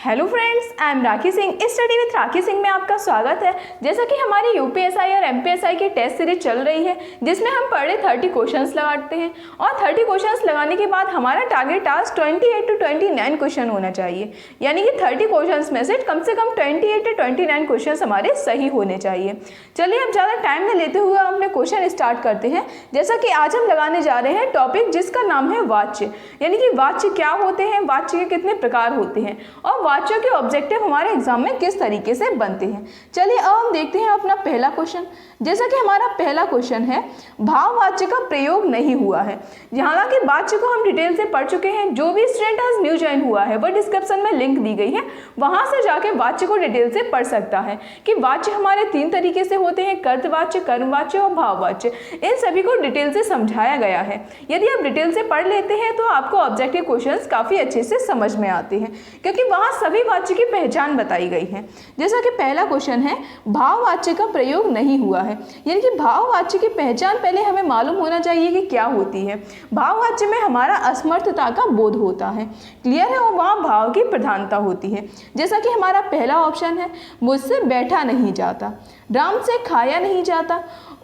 Hello friends, I am Rakhi Singh. Study with Rakhi Singh में आपका स्वागत है। जैसा कि हमारी यूपीएसआई और एमपीएसआई की टेस्ट सीरीज चल रही है, जिसमें हम पर डे 30 क्वेश्चंस लगाते हैं और 30 क्वेश्चंस लगाने के बाद हमारा टारगेट टास्क 28 to 29 क्वेश्चन होना चाहिए। यानी कि 30 क्वेश्चंस में से कम 28 to 29 क्वेश्चन हमारे सही होने चाहिए। चलिए अब ज़्यादा टाइम न लेते हुए हम अपने क्वेश्चन स्टार्ट करते हैं। जैसा कि आज हम लगाने जा रहे हैं टॉपिक जिसका नाम है वाच्य। यानी कि वाच्य क्या होते हैं, वाच्य के कितने प्रकार होते हैं और वाच्यों के ऑब्जेक्टिव हमारे एग्जाम में किस तरीके से बनते हैं। चलिए अब हम देखते हैं अपना पहला क्वेश्चन। जैसा कि हमारा पहला क्वेश्चन है, भाववाच्य का प्रयोग नहीं हुआ है। हालांकि वाच्य को हम डिटेल से पढ़ चुके हैं। जो भी स्टूडेंट आज न्यू ज्वाइन हुआ है वह डिस्क्रिप्शन में लिंक दी गई है, वहां से जाके वाच्य को डिटेल से पढ़ सकता है कि वाच्य हमारे 3 तरीके से होते हैं, कर्तवाच्य, कर्मवाच्य और भाववाच्य। इन सभी को डिटेल से समझाया गया है। यदि आप डिटेल से पढ़ लेते हैं तो आपको ऑब्जेक्टिव क्वेश्चंस काफी अच्छे से समझ में आते हैं, क्योंकि वहां सभी वाच्य की पहचान बताई गई है। जैसा कि पहला क्वेश्चन है, भाववाच्य का प्रयोग नहीं हुआ है। यानी कि भाववाच्य की पहचान पहले हमें मालूम होना चाहिए कि क्या होती है। भाववाच्य में हमारा असमर्थता का बोध होता है, क्लियर है, और वहाँ भाव की प्रधानता होती है। जैसा कि हमारा पहला ऑप्शन है, मुझसे बैठा नहीं जाता, राम से खाया नहीं जाता,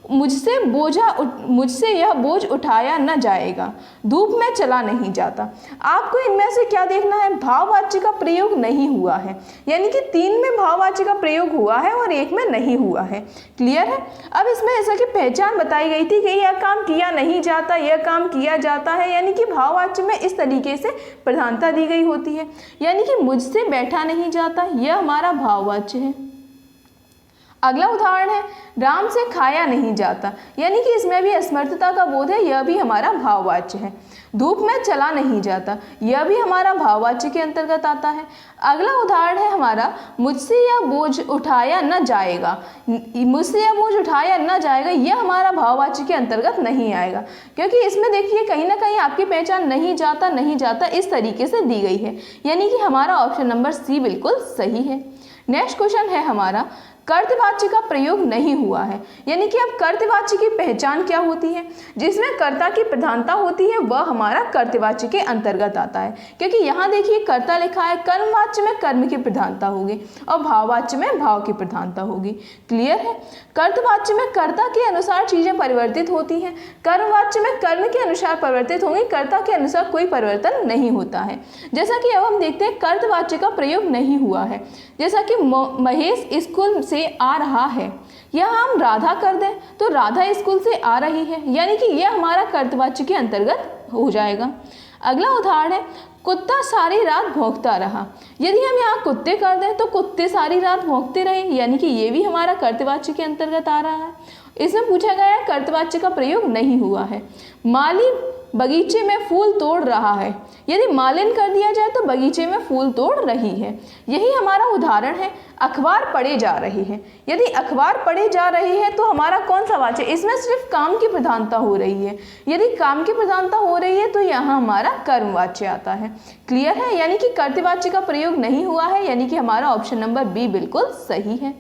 मुझसे यह बोझ उठाया न जाएगा, धूप में चला नहीं जाता। आपको इनमें से क्या देखना है, भाववाच्य का प्रयोग नहीं हुआ है। यानी कि 3 में भाववाच्य का प्रयोग हुआ है और 1 में नहीं हुआ है, क्लियर है। अब इसमें ऐसा कि पहचान बताई गई थी कि यह काम किया नहीं जाता, यह काम किया जाता है। यानी कि भाववाच्य में इस तरीके से प्रधानता दी गई होती है। यानी कि मुझसे बैठा नहीं जाता, यह हमारा भाववाच्य है। अगला उदाहरण है, राम से खाया नहीं जाता। यानी कि इसमें भी असमर्थता का बोध है, यह भी हमारा भाववाच्य है। धूप में चला नहीं जाता, यह भी हमारा भाववाच्य के अंतर्गत आता है। अगला उदाहरण है हमारा, मुझसे यह बोझ उठाया न जाएगा। मुझसे यह बोझ उठाया न जाएगा, यह हमारा भाववाच्य के अंतर्गत नहीं आएगा, क्योंकि इसमें देखिए कहीं ना कहीं आपकी पहचान नहीं जाता इस तरीके से दी गई है। यानी कि हमारा ऑप्शन नंबर सी बिल्कुल सही है। नेक्स्ट क्वेश्चन है हमारा, कर्तवाच्य का प्रयोग नहीं हुआ है। यानी कि अब कर्तवाच्य की पहचान क्या होती है, जिसमें कर्ता की प्रधानता होती है, वह हमारा कर्तवाच्य के अंतर्गत आता है। क्योंकि यहाँ देखिए कर्ता लिखा है, कर्मवाच्य में कर्म की प्रधानता होगी और भाववाच्य में भाव की प्रधानता होगी, क्लियर है। कर्तवाच्य में कर्ता के अनुसार चीजें परिवर्तित होती हैं, कर्मवाच्य में कर्म के अनुसार परिवर्तित होंगी, कर्ता के अनुसार कोई परिवर्तन नहीं होता है। जैसा कि अब हम देखते हैं कर्तवाच्य का प्रयोग नहीं हुआ है। जैसा कि महेश स्कूल से आ रहा है, यहाँ हम राधा कर दें तो राधा स्कूल से आ रही है। यानी कि यह हमारा कर्तवाच्य के अंतर्गत हो जाएगा। अगला उदाहरण है, कुत्ता सारी रात भौंकता रहा। यदि हम यहाँ कुत्ते कर दें तो कुत्ते सारी रात भौंकते रहे। यानी कि ये भी हमारा कर्तवाच्य के अंतर्गत आ रहा है। इसमें पूछा गया है, कर्तवाच्य का प्रयोग नहीं हुआ है। माली बगीचे में फूल तोड़ रहा है। यदि मालिन कर दिया जाए तो बगीचे में फूल तोड़ रही है। यही हमारा उदाहरण है, अखबार पढ़े जा रही है। यदि अखबार पढ़े जा रही है तो हमारा कौन सा वाच्य, इसमें सिर्फ काम की प्रधानता हो रही है। यदि काम की प्रधानता हो रही है तो यहाँ हमारा कर्मवाच्य आता है, क्लियर है। यानी कि कर्तवाच्य का प्रयोग नहीं हुआ है, यानी कि हमारा ऑप्शन नंबर बी बिल्कुल सही है।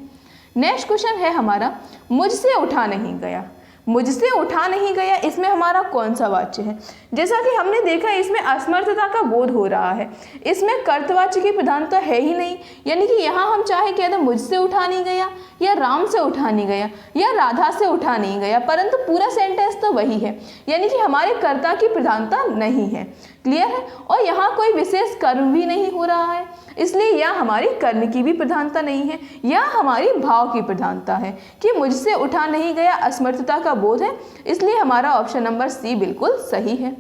नेक्स्ट क्वेश्चन है हमारा, मुझसे उठा नहीं गया। मुझसे उठा नहीं गया, इसमें हमारा कौन सा वाच्य है। जैसा कि हमने देखा इसमें असमर्थता का बोध हो रहा है, इसमें कर्तवाच्य की प्रधानता है ही नहीं। यानी कि यहाँ हम चाहे कह दें मुझसे उठा नहीं गया या राम से उठा नहीं गया या राधा से उठा नहीं गया, परंतु पूरा सेंटेंस तो वही है। यानी कि हमारे कर्ता की प्रधानता नहीं है, क्लियर है। और यहाँ कोई विशेष कर्म भी नहीं हो रहा है, इसलिए यह हमारी कर्म की भी प्रधानता नहीं है, यह हमारी भाव की प्रधानता है कि मुझसे उठा नहीं गया, असमर्थता का बोध है। इसलिए हमारा ऑप्शन नंबर सी बिल्कुल सही है।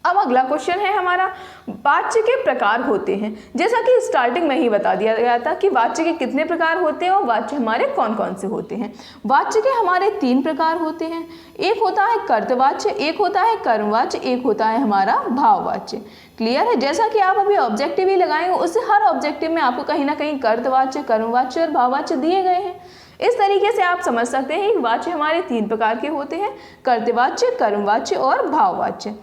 अब अगला क्वेश्चन है हमारा, वाच्य के प्रकार होते हैं। जैसा कि स्टार्टिंग में ही बता दिया गया था कि वाच्य के कितने प्रकार होते हैं और वाच्य हमारे कौन कौन से होते हैं। वाच्य के हमारे 3 प्रकार होते हैं। एक होता है कर्तवाच्य, एक होता है कर्मवाच्य, एक होता है हमारा भाववाच्य, क्लियर है। जैसा कि आप अभी ऑब्जेक्टिव ही लगाएंगे, उससे हर ऑब्जेक्टिव में आपको कहीं ना कहीं कर्तवाच्य, कर्मवाच्य और भाववाच्य दिए गए हैं। इस तरीके से आप समझ सकते हैं कि वाच्य हमारे 3 प्रकार के होते हैं, कर्तवाच्य, कर्मवाच्य और भाववाच्य।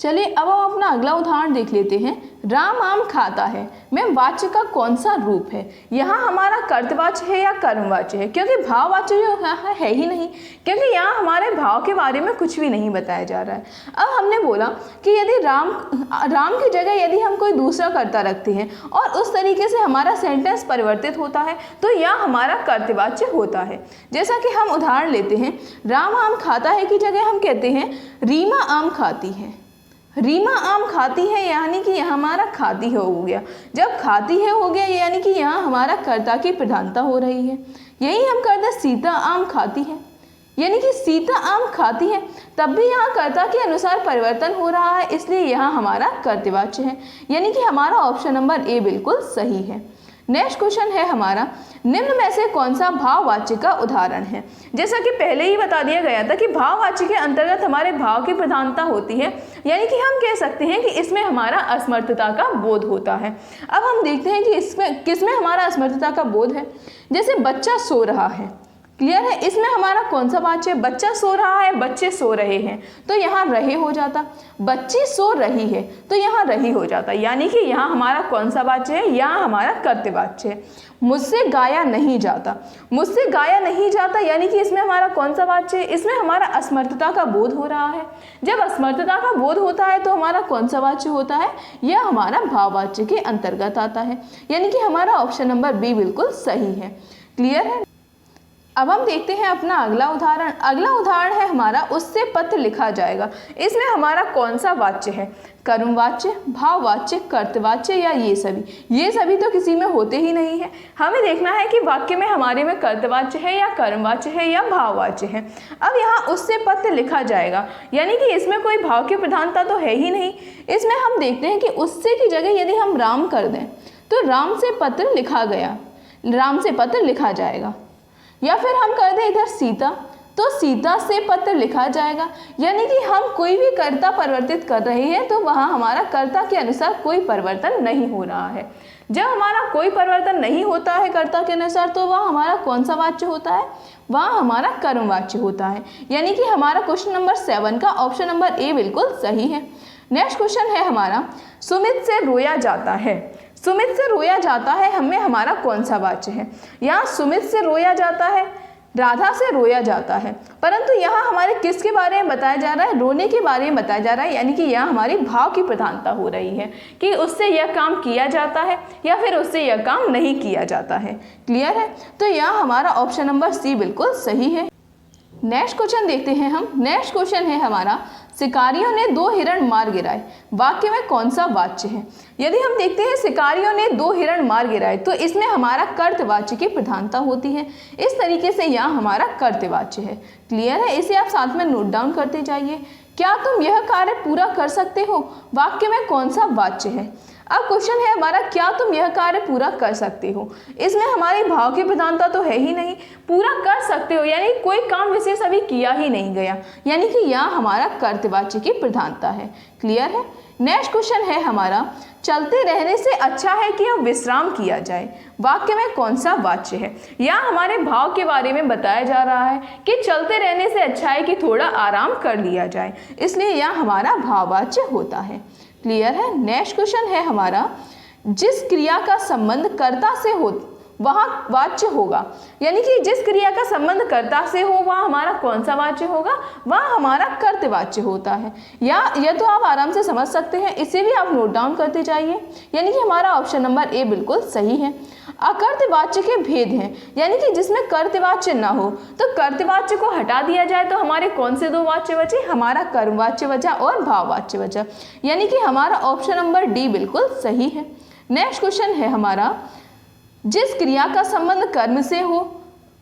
चलिए अब हम अपना अगला उदाहरण देख लेते हैं। राम आम खाता है में वाच्य का कौन सा रूप है? यहाँ हमारा कर्तवाच्य है या कर्मवाच्य है? क्योंकि भाववाच्य जो यहाँ है ही नहीं, क्योंकि यहाँ हमारे भाव के बारे में कुछ भी नहीं बताया जा रहा है। अब हमने बोला कि यदि राम की जगह यदि हम कोई दूसरा कर्ता रखते हैं और उस तरीके से हमारा सेंटेंस परिवर्तित होता है तो यह हमारा कर्तवाच्य होता है। जैसा कि हम उदाहरण लेते हैं, राम आम खाता है की जगह हम कहते हैं रीमा आम खाती है। रीमा आम खाती है यानी कि यहाँ हमारा खाती है हो गया। जब खाती है हो गया यानी कि यहाँ हमारा कर्ता की प्रधानता हो रही है। यही हम करते सीता आम खाती है, यानी कि सीता आम खाती है, तब भी यहाँ कर्ता के अनुसार परिवर्तन हो रहा है, इसलिए यहाँ हमारा कर्तवाच्य है, यानी कि हमारा ऑप्शन नंबर ए बिल्कुल सही है। नेक्स्ट क्वेश्चन है हमारा, निम्न में से कौन सा भाववाच्य का उदाहरण है? जैसा कि पहले ही बता दिया गया था कि भाववाच्य के अंतर्गत हमारे भाव की प्रधानता होती है, यानी कि हम कह सकते हैं कि इसमें हमारा असमर्थता का बोध होता है। अब हम देखते हैं कि इसमें किसमें हमारा असमर्थता का बोध है। जैसे बच्चा सो रहा है, क्लियर है, इसमें हमारा कौन सा वाच्य? बच्चा सो रहा है, बच्चे सो रहे हैं, तो यहाँ रहे हो जाता। बच्ची सो रही है तो यहाँ रही हो जाता, यानी कि यहाँ हमारा कौन सा वाच्य है? यहाँ हमारा कर्तवाच्य है। मुझसे गाया नहीं जाता, मुझसे गाया नहीं जाता, यानी कि इसमें हमारा कौन सा वाच्य है? इसमें हमारा असमर्थता का बोध हो रहा है। जब असमर्थता का बोध होता है तो हमारा कौन सा वाच्य होता है? यह हमारा भाववाच्य के अंतर्गत आता है, यानी कि हमारा ऑप्शन नंबर बी बिल्कुल सही है। क्लियर है। अब हम देखते हैं अपना अगला उदाहरण। अगला उदाहरण है हमारा, उससे पत्र लिखा जाएगा। इसमें हमारा कौन सा वाच्य है? कर्मवाच्य, भाववाच्य, कर्तवाच्य या ये सभी? ये सभी तो किसी में होते ही नहीं है। हमें देखना है कि वाक्य में हमारे में कर्तवाच्य है या कर्मवाच्य है या भाववाच्य है। अब यहाँ उससे पत्र लिखा जाएगा, यानी कि इसमें कोई भाव की प्रधानता तो है ही नहीं। इसमें हम देखते हैं कि उससे की जगह यदि हम राम कर दें तो राम से पत्र लिखा गया, राम से पत्र लिखा जाएगा, या फिर हम कर दें इधर सीता तो सीता से पत्र लिखा जाएगा, यानी कि हम कोई भी कर्ता परिवर्तित कर रहे हैं तो वहाँ हमारा कर्ता के अनुसार कोई परिवर्तन नहीं हो रहा है। जब हमारा कोई परिवर्तन नहीं होता है कर्ता के अनुसार तो वह हमारा कौन सा वाच्य होता है? वह हमारा कर्मवाच्य होता है, यानी कि हमारा क्वेश्चन नंबर 7 का ऑप्शन नंबर ए बिल्कुल सही है। नेक्स्ट क्वेश्चन है हमारा, सुमित से रोया जाता है। सुमित से रोया जाता है हमें हमारा कौन सा वाच्य है? यहाँ सुमित से रोया जाता है, राधा से रोया जाता है, परंतु यहाँ हमारे किसके बारे में बताया जा रहा है? रोने के बारे में बताया जा रहा है, यानी कि यहाँ हमारी भाव की प्रधानता हो रही है कि उससे यह काम किया जाता है या फिर उससे यह काम नहीं किया जाता है। क्लियर है। तो यहाँ हमारा ऑप्शन नंबर सी बिल्कुल सही है। नेक्स्ट क्वेश्चन देखते हैं हम। नेक्स्ट क्वेश्चन है हमारा, शिकारियों ने 2 हिरण मार गिराए, वाक्य में कौन सा वाच्य है? यदि हम देखते हैं शिकारियों ने 2 हिरण मार गिराए तो इसमें हमारा कर्तवाच्य की प्रधानता होती है, इस तरीके से यहाँ हमारा कर्तवाच्य है। क्लियर है। इसे आप साथ में नोट डाउन करते जाइए। क्या तुम यह कार्य पूरा कर सकते हो, वाक्य में कौन सा वाच्य है? अब क्वेश्चन है हमारा, क्या तुम यह कार्य पूरा कर सकते हो? इसमें हमारी भाव की प्रधानता तो है ही नहीं। पूरा कर सकते हो यानी कोई काम विशेष अभी किया ही नहीं गया, यानी कि यहाँ हमारा कर्तवाच्य की प्रधानता है। क्लियर है। नेक्स्ट क्वेश्चन है हमारा, चलते रहने से अच्छा है कि अब विश्राम किया जाए, वाक्य में कौन सा वाच्य है? यहाँ हमारे भाव के बारे में बताया जा रहा है कि चलते रहने से अच्छा है कि थोड़ा आराम कर लिया जाए, इसलिए यहाँ हमारा भाववाच्य होता है। क्लियर है। नेक्स्ट क्वेश्चन है हमारा, जिस क्रिया का संबंध कर्ता से हो वहाँ वाच्य होगा, यानी कि जिस क्रिया का संबंध कर्ता से हो वहाँ हमारा कौन सा वाच्य होगा? वहाँ हमारा कर्तवाच्य होता है। या यह तो आप आराम से समझ सकते हैं, इसे भी आप नोट डाउन करते जाइए, यानी कि हमारा ऑप्शन नंबर ए बिल्कुल सही है। अकर्तवाच्य के भेद हैं, यानी कि जिसमें कर्तवाच्य ना हो तो कर्तवाच्य को हटा दिया जाए तो हमारे कौन से 2 वाच्य बचे? हमारा कर्मवाच्य बचा और भाववाच्य बचा, यानी कि हमारा ऑप्शन नंबर डी बिल्कुल सही है। नेक्स्ट क्वेश्चन है हमारा, जिस क्रिया का संबंध कर्म से हो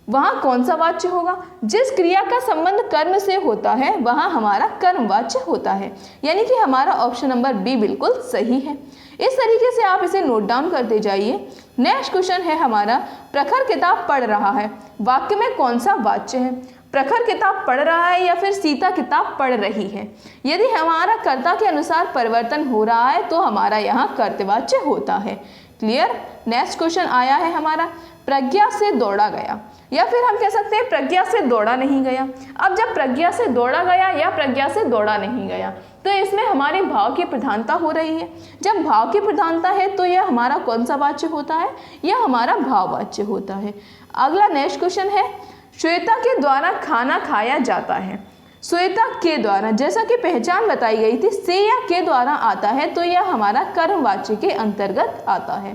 वहाँ कौन सा वाच्य होगा? जिस क्रिया का संबंध कर्म से होता है वहाँ हमारा कर्मवाच्य होता है, यानी कि हमारा ऑप्शन नंबर बी बिल्कुल सही है। इस तरीके से आप इसे नोट डाउन करते जाइए। नेक्स्ट क्वेश्चन है हमारा, प्रखर किताब पढ़ रहा है, वाक्य में कौन सा वाच्य है? प्रखर किताब पढ़ रहा है या फिर सीता किताब पढ़ रही है? यदि हमारा कर्ता के अनुसार परिवर्तन हो रहा है तो हमारा यहाँ कर्तवाच्य होता है। क्लियर। नेक्स्ट क्वेश्चन आया है हमारा, प्रज्ञा से दौड़ा गया, या फिर हम कह सकते हैं प्रज्ञा से दौड़ा नहीं गया। अब जब प्रज्ञा से दौड़ा गया या प्रज्ञा से दौड़ा नहीं गया, तो इसमें हमारे भाव की प्रधानता हो रही है। जब भाव की प्रधानता है तो यह हमारा कौन सा वाच्य होता है? यह हमारा भाववाच्य होता है। अगला नेक्स्ट क्वेश्चन है, श्वेता के द्वारा खाना खाया जाता है। श्वेता के द्वारा, जैसा कि पहचान बताई गई थी, से या के द्वारा आता है तो यह हमारा कर्मवाच्य के अंतर्गत आता है।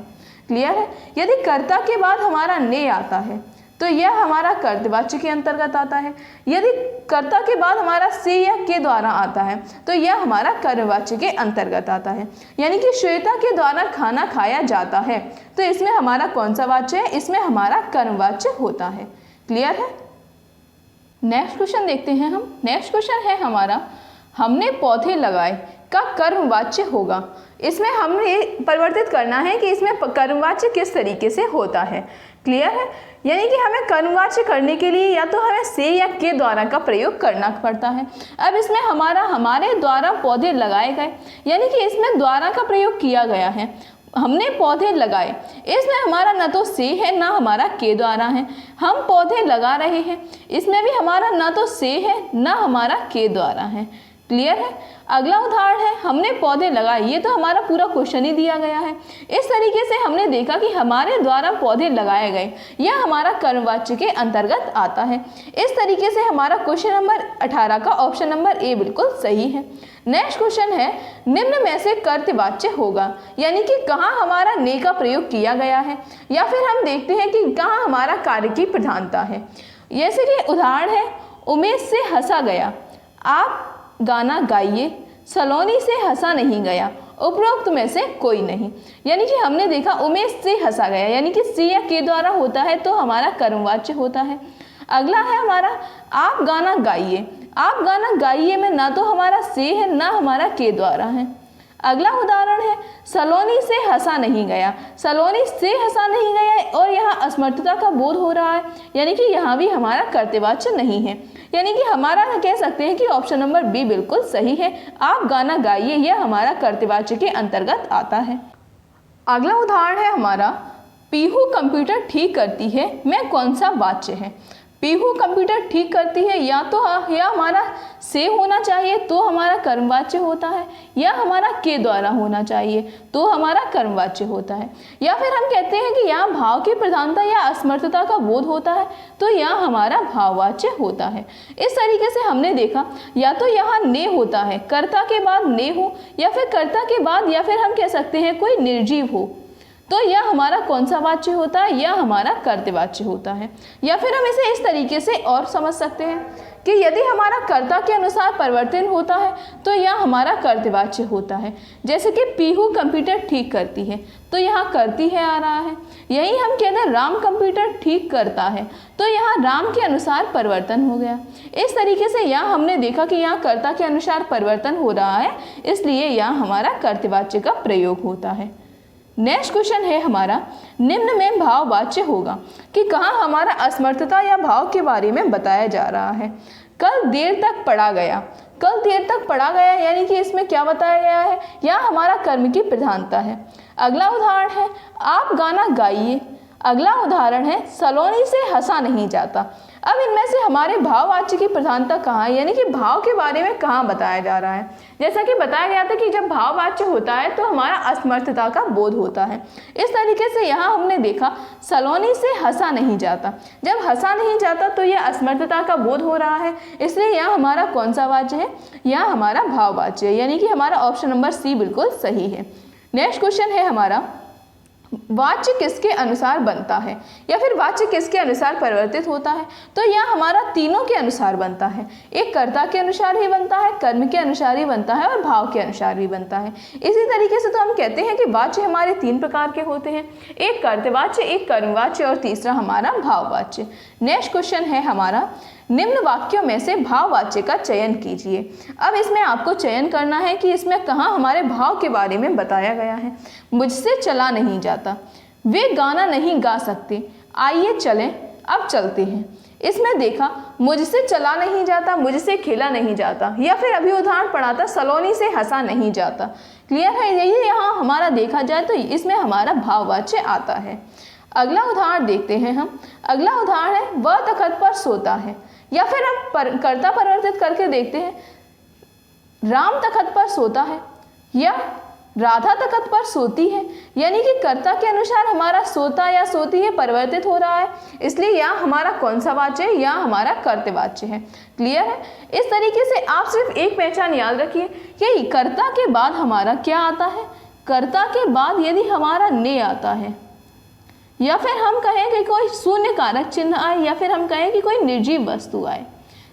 क्लियर है। यदि कर्ता के बाद हमारा ने आता है तो यह हमारा कर्तवाच्य के अंतर्गत आता है। यदि कर्ता के बाद हमारा से या के द्वारा आता है तो यह हमारा कर्मवाच्य के अंतर्गत आता है। यानी कि श्वेता के द्वारा खाना खाया जाता है तो इसमें हमारा कौन सा वाच्य है? इसमें हमारा कर्मवाच्य होता है। क्लियर है। नेक्स्ट क्वेश्चन देखते हैं हम। नेक्स्ट क्वेश्चन है हमारा, हमने पौधे लगाए का कर्मवाच्य होगा। इसमें हमने परिवर्तित करना है कि इसमें कर्मवाच्य किस तरीके से होता है। क्लियर है। यानी कि हमें कर्मवाच्य करने के लिए या तो हमें से या के द्वारा का प्रयोग करना पड़ता है। अब इसमें हमारे द्वारा पौधे लगाए गए, यानी कि इसमें द्वारा का प्रयोग किया गया है। हमने पौधे लगाए, इसमें हमारा न तो से है ना हमारा के द्वारा है। हम पौधे लगा रहे हैं, इसमें भी हमारा ना तो से है ना हमारा के द्वारा है। क्लियर है। अगला उदाहरण है, हमने पौधे लगाए। ये तो हमारा पूरा क्वेश्चन ही दिया गया है। इस तरीके से हमने देखा कि हमारे द्वारा पौधे लगाए गए, यह हमारा कर्मवाच्य के अंतर्गत आता है। इस तरीके से हमारा क्वेश्चन नंबर 18 का ऑप्शन नंबर ए बिल्कुल सही है। नेक्स्ट क्वेश्चन है, निम्न में से कर्तवाच्य होगा, यानी कि कहाँ हमारा ने का प्रयोग किया गया है, या फिर हम देखते हैं कि कहाँ हमारा कार्य की प्रधानता है। जैसे कि उदाहरण है, उमेश से हंसा गया, आप गाना गाइए, सलोनी से हंसा नहीं गया, उपरोक्त में से कोई नहीं। यानी कि हमने देखा उमेश से हंसा गया, यानी कि से या के द्वारा होता है तो हमारा कर्मवाच्य होता है। अगला है हमारा, आप गाना गाइए। आप गाना गाइए में ना तो हमारा से है ना हमारा के द्वारा है। अगला उदाहरण है, सलोनी से हंसा नहीं गया। सलोनी से हंसा नहीं गया और यहाँ असमर्थता का बोध हो रहा है, यानी कि यहाँ भी हमारा कर्तवाच्य नहीं है। यानी कि हमारा कह सकते हैं कि ऑप्शन नंबर बी बिल्कुल सही है। आप गाना गाइए, यह हमारा कर्तवाच्य के अंतर्गत आता है। अगला उदाहरण है हमारा, पीहू कंप्यूटर ठीक करती है में कौन सा वाच्य है? पीहू कंप्यूटर ठीक करती है, या तो या हमारा से होना चाहिए तो हमारा कर्मवाच्य होता है, या हमारा के द्वारा होना चाहिए तो हमारा कर्मवाच्य होता है, या फिर हम कहते हैं कि यहाँ भाव की प्रधानता या असमर्थता का बोध होता है तो यहाँ हमारा भाववाच्य होता है। इस तरीके से हमने देखा, या तो यहाँ ने होता है, कर्ता के बाद ने हो, या फिर कर्ता के बाद या फिर हम कह सकते हैं कोई निर्जीव हो, तो यह हमारा कौन सा वाच्य होता है? यह हमारा कर्तवाच्य होता है। या फिर हम इसे इस तरीके से और समझ सकते हैं कि यदि हमारा कर्ता के अनुसार परिवर्तन होता है तो यह हमारा कर्तवाच्य होता है। जैसे कि पीहू कंप्यूटर ठीक करती है, तो यहाँ करती है आ रहा है। यही हम कहते हैं राम कंप्यूटर ठीक करता है, तो यहाँ राम के अनुसार परिवर्तन हो गया। इस तरीके से यहाँ हमने देखा कि यहाँ कर्ता के अनुसार परिवर्तन हो रहा है, इसलिए यहाँ हमारा कर्तवाच्य का प्रयोग होता है। नेक्स्ट क्वेश्चन है हमारा, निम्न में भाववाच्य होगा कि कहाँ हमारा असमर्थता या भाव के बारे में बताया जा रहा है। कल देर तक पढ़ा गया। कल देर तक पढ़ा गया यानी कि इसमें क्या बताया गया है? यह हमारा कर्म की प्रधानता है। अगला उदाहरण है, आप गाना गाइए। अगला उदाहरण है, सलोनी से हंसा नहीं जाता। अब इनमें से हमारे भाववाच्य की प्रधानता कहाँ है, यानी कि भाव के बारे में कहाँ बताया जा रहा है? जैसा कि बताया गया था कि जब भाववाच्य होता है तो हमारा असमर्थता का बोध होता है। इस तरीके से यहाँ हमने देखा सलोनी से हंसा नहीं जाता। जब हंसा नहीं जाता तो यह असमर्थता का बोध हो रहा है, इसलिए यहाँ हमारा कौन सा वाच्य है? यहाँ हमारा भाववाच्य है, यानी कि हमारा ऑप्शन नंबर सी बिल्कुल सही है। नेक्स्ट क्वेश्चन है हमारा, वाच्य किसके अनुसार बनता है, या फिर वाच्य किसके अनुसार परिवर्तित होता है? तो यह हमारा तीनों के अनुसार बनता है। एक कर्ता के अनुसार ही बनता है, कर्म के अनुसार ही बनता है और भाव के अनुसार भी बनता है। इसी तरीके से तो हम कहते हैं कि वाच्य हमारे तीन प्रकार के होते हैं, एक कर्तवाच्य, एक कर्मवाच्य और तीसरा हमारा भाववाच्य। नेक्स्ट क्वेश्चन है हमारा, निम्न वाक्यों में से भाववाच्य का चयन कीजिए। अब इसमें आपको चयन करना है कि इसमें कहाँ हमारे भाव के बारे में बताया गया है। मुझसे चला नहीं जाता, वे गाना नहीं गा सकते, आइए चलें, अब चलते हैं। इसमें देखा मुझसे चला नहीं जाता, मुझसे खेला नहीं जाता, या फिर अभी उदाहरण पढ़ा था सलोनी से हंसा नहीं जाता। क्लियर है, यही यहाँ हमारा देखा जाए तो इसमें हमारा भाववाच्य आता है। अगला उदाहरण देखते हैं हम। अगला उदाहरण है वह तखत पर सोता है, या फिर हम कर्ता परिवर्तित करके देखते हैं राम तखत पर सोता है या राधा तखत पर सोती है, यानी कि कर्ता के अनुसार हमारा सोता या सोती है परिवर्तित हो रहा है, इसलिए यहाँ हमारा कौन सा वाच्य है, यहाँ हमारा कर्तवाच्य है। क्लियर है। इस तरीके से आप सिर्फ एक पहचान याद रखिए कि कर्ता के बाद हमारा क्या आता है, कर्ता के बाद यदि हमारा ने आता है, या फिर हम कहें कि कोई शून्य कारक चिन्ह आए, या फिर हम कहें कि कोई निर्जीव वस्तु आए।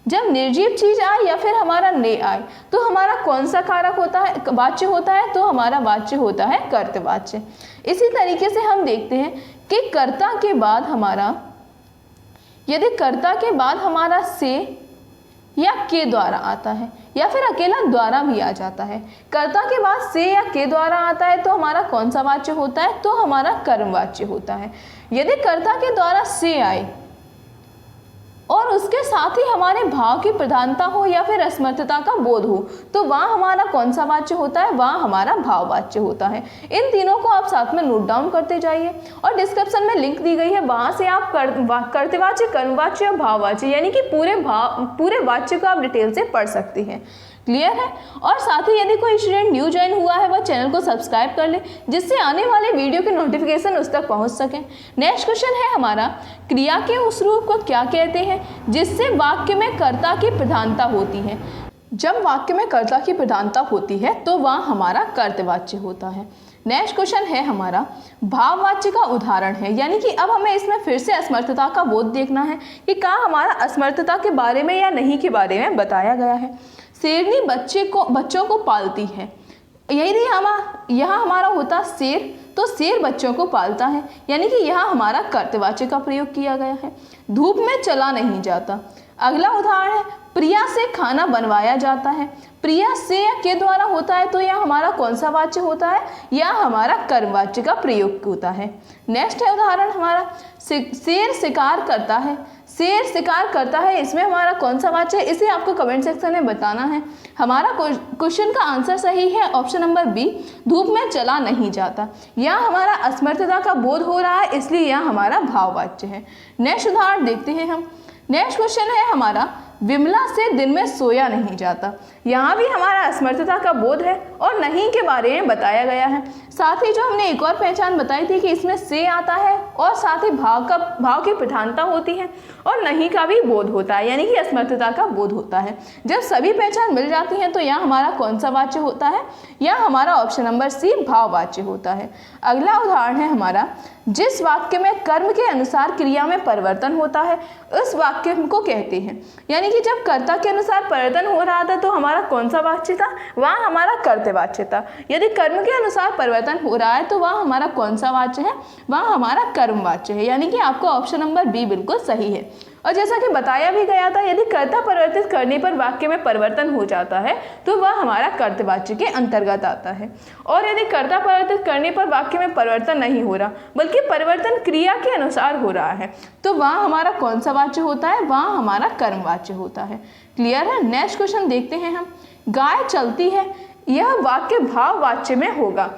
जब निर्जीव चीज आए या फिर हमारा ने आए तो हमारा कौन सा कारक होता है, वाच्य होता है, तो हमारा वाच्य होता है कर्तवाच्य। इसी तरीके से हम देखते हैं कि कर्ता के बाद हमारा, यदि कर्ता के बाद हमारा से या के द्वारा आता है, या फिर अकेला द्वारा भी आ जाता है, कर्ता के बाद से या के द्वारा आता है तो हमारा कौन सा वाच्य होता है, तो हमारा कर्मवाच्य होता है। यदि कर्ता के द्वारा से आए और उसके साथ ही हमारे भाव की प्रधानता हो या फिर असमर्थता का बोध हो, तो वहाँ हमारा कौन सा वाच्य होता है, वहाँ हमारा भाववाच्य होता है। इन तीनों को आप साथ में नोट डाउन करते जाइए, और डिस्क्रिप्शन में लिंक दी गई है, वहाँ से आप कर्तवाच्य, कर्मवाच्य और भाववाच्य यानी कि पूरे वाच्य को आप डिटेल से पढ़ सकते हैं। क्लियर है। और साथ ही यदि कोई स्टूडेंट न्यू ज्वाइन हुआ है वह चैनल को सब्सक्राइब कर ले, जिससे आने वाले वीडियो के नोटिफिकेशन उस तक पहुंच सके। नेक्स्ट क्वेश्चन है हमारा, क्रिया के उस रूप को क्या कहते हैं जिससे वाक्य में कर्ता की प्रधानता होती है। जब वाक्य में कर्ता की प्रधानता होती है तो वह हमारा कर्तवाच्य होता है। नेक्स्ट क्वेश्चन है हमारा, भाववाच्य का उदाहरण है, यानी कि अब हमें इसमें फिर से असमर्थता का बोध देखना है कि क्या हमारा असमर्थता के बारे में या नहीं के बारे में बताया गया है। शेरनी बच्चों को पालती है, यही यहाँ हमारा होता शेर, तो शेर बच्चों को पालता है, यानी कि यहाँ हमारा कर्तवाच्य का प्रयोग किया गया है। धूप में चला नहीं जाता। अगला उदाहरण है, प्रिया से खाना बनवाया जाता है। प्रिया से या के द्वारा होता है तो यह हमारा कौन सा वाच्य होता है, या हमारा कर्मवाच्य का प्रयोग होता है। नेक्स्ट है उदाहरण हमारा, शेर शिकार करता है। शेर शिकार करता है, इसमें हमारा कौन सा वाच्य है, इसे आपको कमेंट सेक्शन में बताना है। हमारा क्वेश्चन का आंसर सही है ऑप्शन नंबर बी, धूप में चला नहीं जाता। यह हमारा असमर्थता का बोध हो रहा है, इसलिए यह हमारा भाववाच्य है। नेक्स्ट उदाहरण देखते हैं हम। नेक्स्ट क्वेश्चन है हमारा, विमला से दिन में सोया नहीं जाता। यहाँ भी हमारा असमर्थता का बोध है और नहीं के बारे में बताया गया है। साथ ही जो हमने एक और पहचान बताई थी कि इसमें से आता है और साथ ही भाव की प्रधानता होती है और नहीं का भी बोध होता है, यानी कि असमर्थता का बोध होता है। जब सभी पहचान मिल जाती हैं तो यहाँ हमारा कौन सा वाच्य होता है, यह हमारा ऑप्शन नंबर सी भाववाच्य होता है। अगला उदाहरण है हमारा, जिस वाक्य में कर्म के अनुसार क्रिया में परिवर्तन होता है उस वाक्य को कहते हैं, यानी कि जब कर्ता के अनुसार परिवर्तन हो रहा था तो हमारा कौन सा वाच्य था, वहाँ हमारा कर्तवाच्य था। यदि कर्म के अनुसार परिवर्तन हो रहा है तो वहाँ हमारा कौन सा वाच्य है, वहाँ हमारा कर्मवाच्य है, यानी कि आपका ऑप्शन नंबर बी बिल्कुल सही है। और जैसा कि बताया भी गया था, यदि कर्ता परिवर्तित करने पर वाक्य में परिवर्तन हो जाता है तो वह हमारा कर्तवाच्य के अंतर्गत आता है, और यदि कर्ता परिवर्तित करने पर वाक्य में परिवर्तन नहीं हो रहा बल्कि परिवर्तन क्रिया के अनुसार हो रहा है तो वह हमारा कौन सा वाच्य होता है, वह हमारा कर्मवाच्य होता है। क्लियर है। नेक्स्ट क्वेश्चन देखते हैं हम, गाय चलती है, यह वाक्य भाववाच्य में होगा,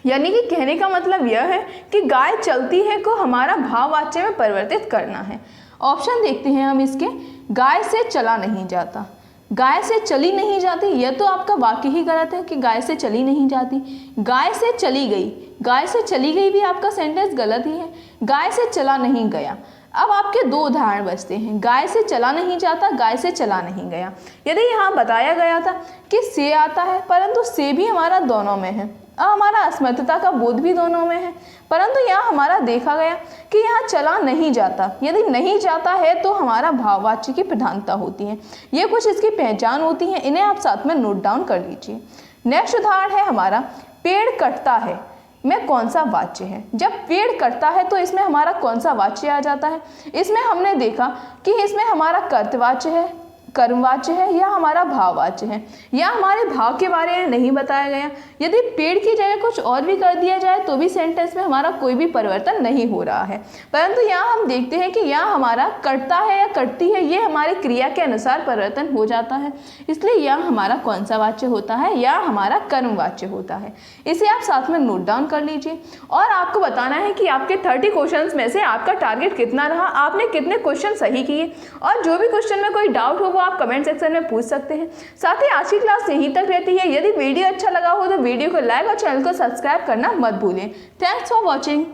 यानी कि कहने का मतलब यह है कि गाय चलती है को हमारा भाववाच्य में परिवर्तित करना है। ऑप्शन देखते हैं हम इसके, गाय से चला नहीं जाता, गाय से चली नहीं जाती, यह तो आपका वाक्य ही गलत है कि गाय से चली नहीं जाती। गाय से चली गई, गाय से चली गई भी आपका सेंटेंस गलत ही है। गाय से चला नहीं गया। अब आपके दो उदाहरण बचते हैं, गाय से चला नहीं जाता, गाय से चला नहीं गया। यदि यहाँ बताया गया था कि से आता है, परंतु से भी हमारा दोनों में है, अब हमारा असमर्थता का बोध भी दोनों में है, परंतु यहाँ हमारा देखा गया कि यहाँ चला नहीं जाता। यदि नहीं जाता है तो हमारा भाववाच्य की प्रधानता होती है। ये कुछ इसकी पहचान होती है, इन्हें आप साथ में नोट डाउन कर लीजिए। नेक्स्ट उदाहरण है हमारा, पेड़ कटता है में कौन सा वाच्य है। जब पेड़ कटता है तो इसमें हमारा कौन सा वाच्य आ जाता है, इसमें हमने देखा कि इसमें हमारा कर्तवाच्य है, कर्मवाच्य है या हमारा भाववाच्य है, या हमारे भाव के बारे में नहीं बताया गया। यदि पेड़ की जगह कुछ और भी कर दिया जाए तो भी सेंटेंस में हमारा कोई भी परिवर्तन नहीं हो रहा है, परंतु यहाँ हम देखते हैं कि यहाँ हमारा करता है या करती है ये हमारी क्रिया के अनुसार परिवर्तन हो जाता है, इसलिए यहाँ हमारा कौन सा वाच्य होता है, या हमारा कर्मवाच्य होता है। इसे आप साथ में नोट डाउन कर लीजिए और आपको बताना है कि आपके 30 क्वेश्चंस में से आपका टारगेट कितना रहा, आपने कितने क्वेश्चन सही किए, और जो भी क्वेश्चन में कोई डाउट हो वो आप कमेंट सेक्शन में पूछ सकते हैं। साथ ही आज की क्लास यहीं तक रहती है। यदि वीडियो अच्छा लगा हो तो वीडियो को लाइक और चैनल को सब्सक्राइब करना मत भूलें। Thanks for watching.